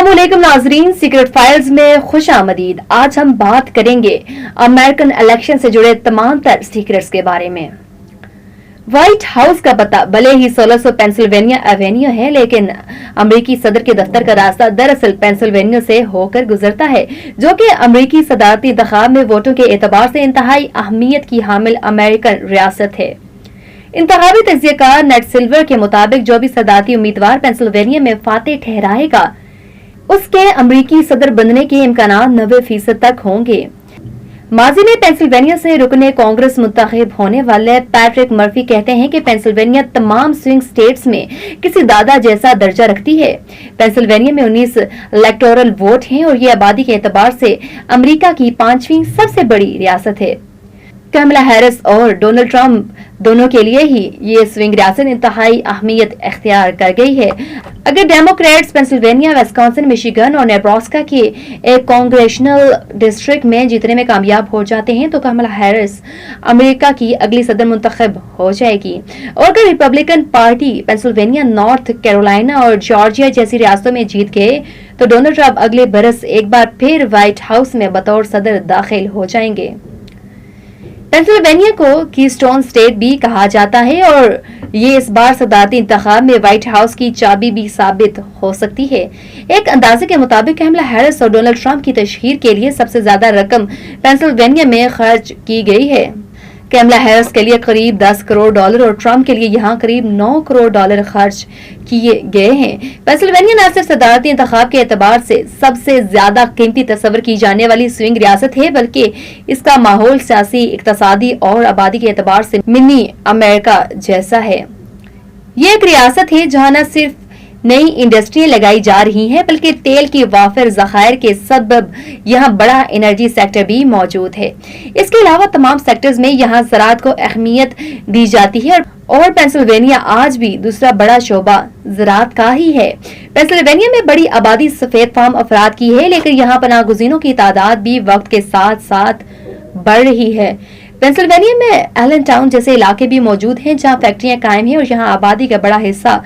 अस्सलाम वालेकुम नाजरीन, सीक्रेट फाइल्स में खुश आमदीद। आज हम बात करेंगे अमेरिकन इलेक्शन से जुड़े तमाम तर सीक्रेट्स के बारे में। व्हाइट हाउस का पता भले ही 1600 पेंसिल्वेनिया एवेन्यू है, लेकिन अमेरिकी सदर के दफ्तर का रास्ता दरअसल पेंसिल्वेनिया से होकर गुजरता है, जो कि अमेरिकी सदारती इंतखाब में वोटों के एतबार से इंतहाई अहमियत की हामिल अमेरिकन रियासत है। इंतखाबी तज्जियाकार नेट सिल्वर के मुताबिक जो भी सदारती उम्मीदवार पेंसिल्वेनिया में फातेह ठहराएगा, उसके अमेरिकी सदर बनने के इम्कानात 90% तक होंगे। माजी में पेंसिल्वेनिया से रुकने कांग्रेस मुंतखब होने वाले पैट्रिक मर्फी कहते हैं कि पेंसिल्वेनिया तमाम स्विंग स्टेट्स में किसी दादा जैसा दर्जा रखती है। पेंसिल्वेनिया में 19 इलेक्टोरल वोट हैं और ये आबादी के एतबार से अमेरिका की 5वीं सबसे बड़ी रियासत है। कमला हैरिस और डोनाल्ड ट्रंप दोनों के लिए ही ये स्विंग रियासत इंतहाई अहमियत इख्तियार कर गई है। अगर डेमोक्रेट्स पेंसिल्वेनिया, विस्कॉन्सिन, मिशिगन और नेब्रास्का के एक कांग्रेशनल डिस्ट्रिक्ट में जीतने में कामयाब हो जाते हैं तो कमला हैरिस अमेरिका की अगली सदर मुंतखब हो जाएगी। और अगर Republican party Pennsylvania, north Carolina और जॉर्जिया जैसी रियासतों में जीत गए तो डोनाल्ड ट्रंप अगले बरस एक बार फिर व्हाइट हाउस में बतौर सदर दाखिल हो जाएंगे। पेंसिल्वेनिया को कीस्टोन स्टेट भी कहा जाता है और ये इस बार सदारती इंतखाब में व्हाइट हाउस की चाबी भी साबित हो सकती है। एक अंदाजे के मुताबिक कमला हैरिस और डोनाल्ड ट्रंप की तशहीर के लिए सबसे ज्यादा रकम पेंसिल्वेनिया में खर्च की गई है। कमला हैरिस के लिए करीब $10 करोड़ और ट्रंप के लिए यहाँ करीब $9 करोड़ खर्च किए गए हैं। पेंसिल्वेनिया न सिर्फ सदारती इंतखाब के एतबार से सबसे ज्यादा कीमती तस्वर की जाने वाली स्विंग रियासत है, बल्कि इसका माहौल सियासी, इक्तसादी और आबादी के एतबार से मिनी अमेरिका जैसा है। ये एक रियासत है जहाँ न सिर्फ नई इंडस्ट्रियां लगाई जा रही हैं, बल्कि तेल की वाफिर ज़खायर के सबब यहाँ बड़ा एनर्जी सेक्टर भी मौजूद है। इसके अलावा तमाम सेक्टर्स में यहाँ ज़राअत को अहमियत दी जाती है और पेंसिल्वेनिया आज भी दूसरा बड़ा शोबा ज़राअत का ही है। पेंसिल्वेनिया में बड़ी आबादी सफेद फार्म अफराद की है, लेकिन यहाँ पनाहगज़ीनों की तादाद भी वक्त के साथ साथ बढ़ रही है। पेंसिल्वेनिया में एलन टाउन जैसे इलाके भी मौजूद हैं जहाँ फैक्ट्रियां कायम हैं और यहाँ आबादी का बड़ा हिस्सा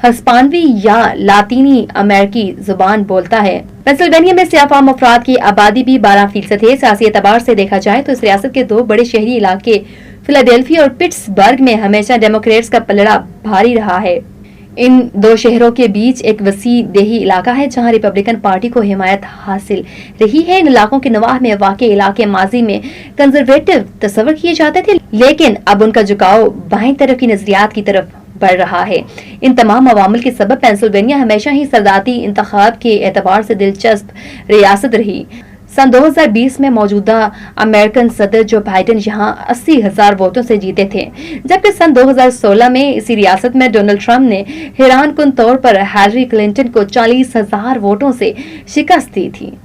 हिस्पानवी या लातीनी अमेरिकी जुबान बोलता है। पेंसिल्वेनिया में सियाह फार्म अफराद की आबादी भी 12% है। सियासी एतबार से देखा जाए तो इस रियासत के दो बड़े शहरी इलाके फिलाडेल्फिया और पिट्सबर्ग में हमेशा डेमोक्रेट्स का पलड़ा भारी रहा है। इन दो शहरों के बीच एक वसी देही इलाका है जहां रिपब्लिकन पार्टी को हिमायत हासिल रही है। इन इलाकों के नवाह में वाक़ इलाके माजी में कंजर्वेटिव तस्वर किए जाते थे, लेकिन अब उनका झुकाव बाईं तरफ की नजरियात की तरफ बढ़ रहा है। इन तमाम अवामिल के सबब पेंसिल्वेनिया हमेशा ही सदारती इंतखाब के एतबार से दिलचस्प रियासत रही। सन 2020 में मौजूदा अमेरिकन सदर जो बाइडेन यहाँ 80,000 वोटों से जीते थे, जबकि सन 2016 में इसी रियासत में डोनाल्ड ट्रंप ने हैरान कुन तौर पर हिलरी क्लिंटन को 40,000 वोटों से शिकस्त दी थी।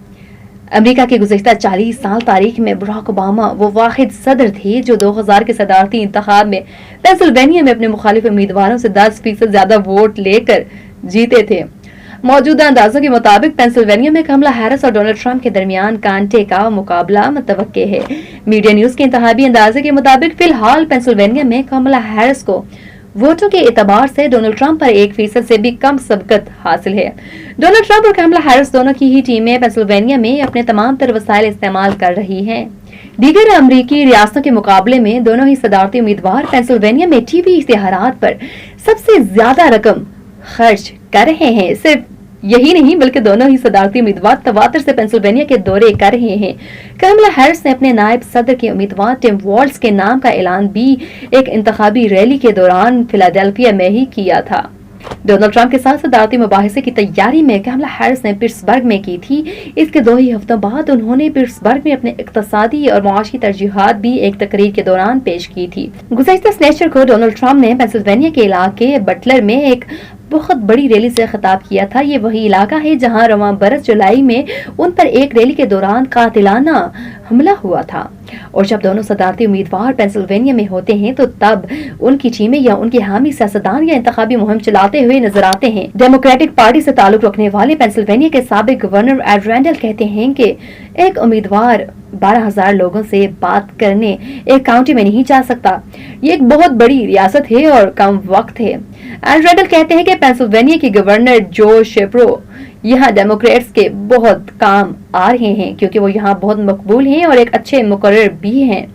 अमेरिका की गुज़श्ता 40 साल तारीख में बराक ओबामा वो वाहिद सदर थे जो 2000 के सदारती इंतखाब में पेंसिल्वेनिया में अपने मुखालिफ उम्मीदवारों से 10% ज्यादा वोट लेकर जीते थे। मौजूदा अंदाजों के मुताबिक पेंसिल्वेनिया में कमला हैरिस और डोनाल्ड ट्रंप के दरमियान कांटे का मुकाबला मुतवक्के है। मीडिया न्यूज के इंतहाबी अंदाजे के मुताबिक फिलहाल पेंसिल्वेनिया में कमला हैरिस को वोटों के एतबार से डोनाल्ड ट्रंप पर 1% से भी कम सबकत हासिल है। डोनाल्ड ट्रंप और कमला हैरिस दोनों की ही टीमें पेंसिल्वेनिया में अपने तमाम तर वसाइल इस्तेमाल कर रही हैं। दीगर अमरीकी रियासतों के मुकाबले में दोनों ही सदारती उम्मीदवार पेंसिल्वेनिया में टीवी इश्तिहारात पर सबसे ज्यादा रकम खर्च कर रहे हैं। सिर्फ यही नहीं बल्कि दोनों ही सदारती उम्मीदवार तवातर से पेंसिल्वेनिया के दौरे कर रहे हैं। कमला हैरिस ने अपने नायब सदर के उम्मीदवार टिम वॉल्ट्ज के नाम का ऐलान भी एक इंतखाबी रैली के दौरान फिलाडेल्फिया में ही किया था। डोनाल्ड ट्रंप के साथ सदारती मुबाहिसे की तैयारी में कमला हैरिस ने पिट्सबर्ग में की थी। इसके 2 ही हफ्तों बाद उन्होंने पिट्सबर्ग में अपने इक्तसादी और मुआशी तरजीहात भी एक तकरीर के दौरान पेश की थी। गुज़श्ता स्नेचर को डोनाल्ड ट्रंप ने पेंसिल्वेनिया के इलाके बटलर में एक बहुत बड़ी रैली से खिताब किया था। ये वही इलाका है जहां रवां बरस जुलाई में उन पर एक रैली के दौरान कातिलाना हमला हुआ था। और जब दोनों सदारती उम्मीदवार पेंसिल्वेनिया में होते हैं तो तब उनकी टीमें या उनके हामी सियासतदान या इंतखाबी मुहिम चलाते हुए नजर आते हैं। डेमोक्रेटिक पार्टी से ताल्लुक रखने वाले पेंसिल्वेनिया के साबिक गवर्नर एड रैंडल कहते हैं कि एक उम्मीदवार 12,000 लोगों سے बात करने एक काउंटी में नहीं जा सकता। ये एक बहुत बड़ी रियासत है और कम वक्त है। एंड रेडल कहते हैं कि पेंसिल्वेनिया के गवर्नर जो शेप्रो यहाँ डेमोक्रेट्स के बहुत काम आ रहे हैं क्योंकि वो यहाँ बहुत मकबूल हैं और एक अच्छे मुकर्रर भी हैं,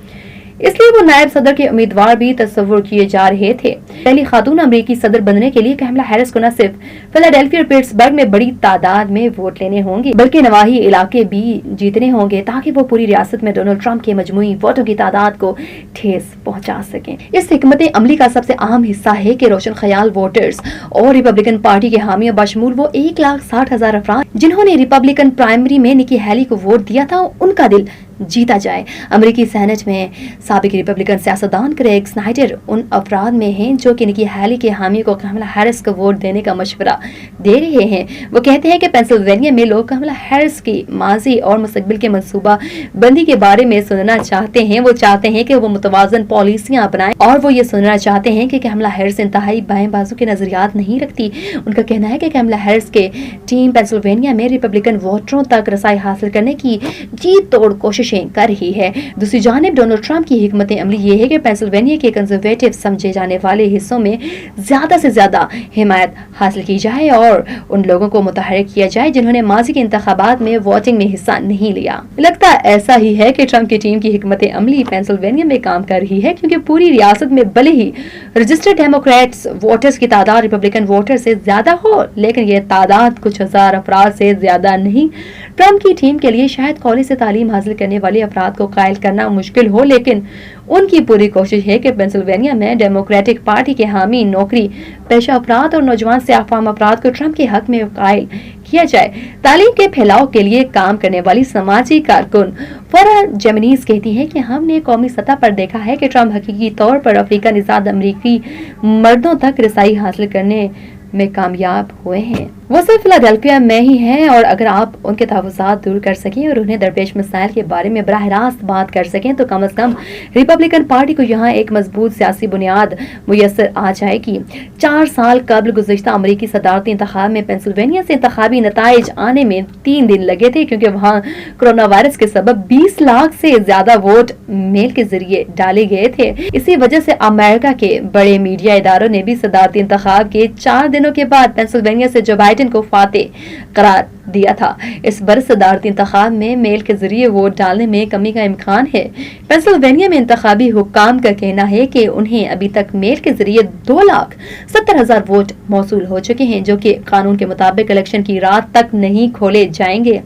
इसलिए वो नायब सदर के उम्मीदवार भी तस्वुर किए जा रहे थे। पहली खातून अमरीकी सदर बनने के लिए कमला हैरिस को न सिर्फ फिलाडेल्फिया और पिट्सबर्ग में बड़ी तादाद में वोट लेने होंगे बल्कि नवाही इलाके भी जीतने होंगे ताकि वो पूरी रियासत में डोनाल्ड ट्रंप के मजमूई वोटों की तादाद को ठेस पहुंचा सकें। इस हिकमत अमली का सबसे अहम हिस्सा है कि रोशन ख्याल वोटर्स और रिपब्लिकन पार्टी के हामियों बशमूल वो 1,60,000 अफराद जिन्होंने रिपब्लिकन प्राइमरी में निकी हैली को वोट दिया था उनका दिल जीता जाए। अमेरिकी सेनेट में साबिक रिपब्लिकन सियासतदान क्रेग स्नाइडर उन अफराद में हैं जो कि निकी हैली के हामी को कमला हैरिस को वोट देने का मशवरा दे रहे हैं। वो कहते हैं कि पेंसिल्वेनिया में लोग कमला हैरिस की माजी और मुस्तकबिल के मंसूबा बंदी के बारे में सुनना चाहते हैं। वो चाहते हैं कि वो मुतवाजन पॉलिसियां अपनाएं और वो ये सुनना चाहते हैं कि कमला हैरिस इंतहाई बाएं बाजू के नजरियात नहीं रखती। उनका कहना है कि कमला हैरिस के टीम पेंसिल्वेनिया में रिपब्लिकन वोटरों तक रसाई हासिल करने की जी तोड़ कोशिश कर रही है। दूसरी जानिब डोनाल्ड ट्रंप की हिकमत अमली ये है कि पेंसिल्वेनिया के कंजर्वेटिव समझे जाने वाले हिस्सों में ज्यादा से ज्यादा हिमायत हासिल की जाए और उन लोगों को मुतहरिक किया जाए जिन्होंने माजी के इंतखाबात में वोटिंग में हिस्सा नहीं लिया। लगता ऐसा ही है कि ट्रंप की टीम की हिकमत अमली पेंसिल्वेनिया में काम कर रही है क्योंकि पूरी रियासत में भले ही रजिस्टर्ड डेमोक्रेट्स वोटर्स की तादाद रिपब्लिकन वोटर से ज्यादा हो लेकिन ये तादाद कुछ हजार अफराद से ज्यादा नहीं। ट्रंप की टीम के लिए शायद कॉलेज से तालीम हासिल करने वाले अफराद को कायल करना मुश्किल हो लेकिन उनकी पूरी कोशिश है कि पेंसिल्वेनिया में डेमोक्रेटिक पार्टी के हामी नौकरी पेशा अफराद और नौजवान से आफाम अफराद को ट्रंप के हक में कायल किया जाए। तालीम के फैलाव के लिए काम करने वाली समाजी कारकुन फरा जेमिनीज कहती है कि हमने कौमी सतह पर देखा है कि ट्रंप हकीकी तौर पर अफ्रीका निजाद अमरीकी मर्दों तक रसाई हासिल करने में कामयाब हुए हैं। वो सिर्फ फिलाडेल्फिया में ही हैं और अगर आप उनके तहफ़्फ़ुज़ात दूर कर सकें और उन्हें दरपेश मसाइल के बारे में बराह रास्त बात कर सकें तो कम अज़ कम रिपब्लिकन पार्टी को यहाँ एक मजबूत सियासी बुनियाद मुयस्सर आ जाएगी। 4 साल कबल गुज़िश्ता अमरीकी सदारती इंतखाब में पेंसिल्वेनिया से इंतखाबी नताइज आने में 3 दिन लगे थे क्योंकि वहाँ कोरोना वायरस के सबब 20 लाख से ज्यादा वोट मेल के जरिए डाले गए थे। इसी वजह से अमेरिका के बड़े मीडिया इदारों ने भी सदारती इंतखाब के 4 दिनों के बाद पेंसिल्वेनिया से जो बाइडेन को फातेह करार दिया था। इस बरस सदारती इंतखाब में मेल के जरिए वोट डालने में कमी का इम्कान है। पेंसिल्वेनिया में इंतखाबी हुक्काम का कहना है कि उन्हें अभी तक मेल के जरिए 2,70,000 वोट मौसूल हो चुके हैं जो कि कानून के मुताबिक इलेक्शन की रात तक नहीं खोले जाएंगे।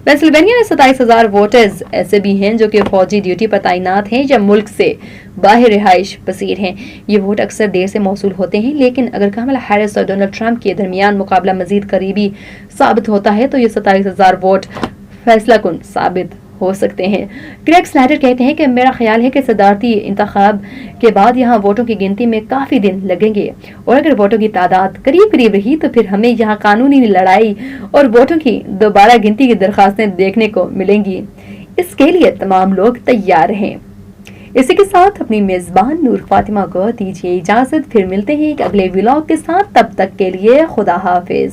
पेंसिल्वेनिया में 27,000 वोटर्स ऐसे भी हैं जो कि फौजी ड्यूटी पर तैनात हैं या मुल्क से बाहर रिहाइश पसीर हैं। ये वोट अक्सर देर से मौसूल होते हैं लेकिन अगर कमला हैरिस और डोनाल्ड ट्रंप के दरमियान मुकाबला मजीद करीबी साबित होता है तो ये 27,000 वोट फैसला कुन साबित हो सकते हैं। क्रेग स्नाइडर कहते हैं कि मेरा ख्याल है कि सदारती इंतखाब के बाद यहाँ वोटों की गिनती में काफी दिन लगेंगे और अगर वोटों की तादाद करीब करीब रही तो फिर हमें यहाँ कानूनी लड़ाई और वोटों की दोबारा गिनती की दरखास्तें देखने को मिलेंगी। इसके लिए तमाम लोग तैयार हैं। इसी के साथ अपनी मेजबान नूर फातिमा को दीजिए इजाजत। फिर मिलते हैं एक अगले व्लॉग के साथ, तब तक के लिए खुदा हाफिज।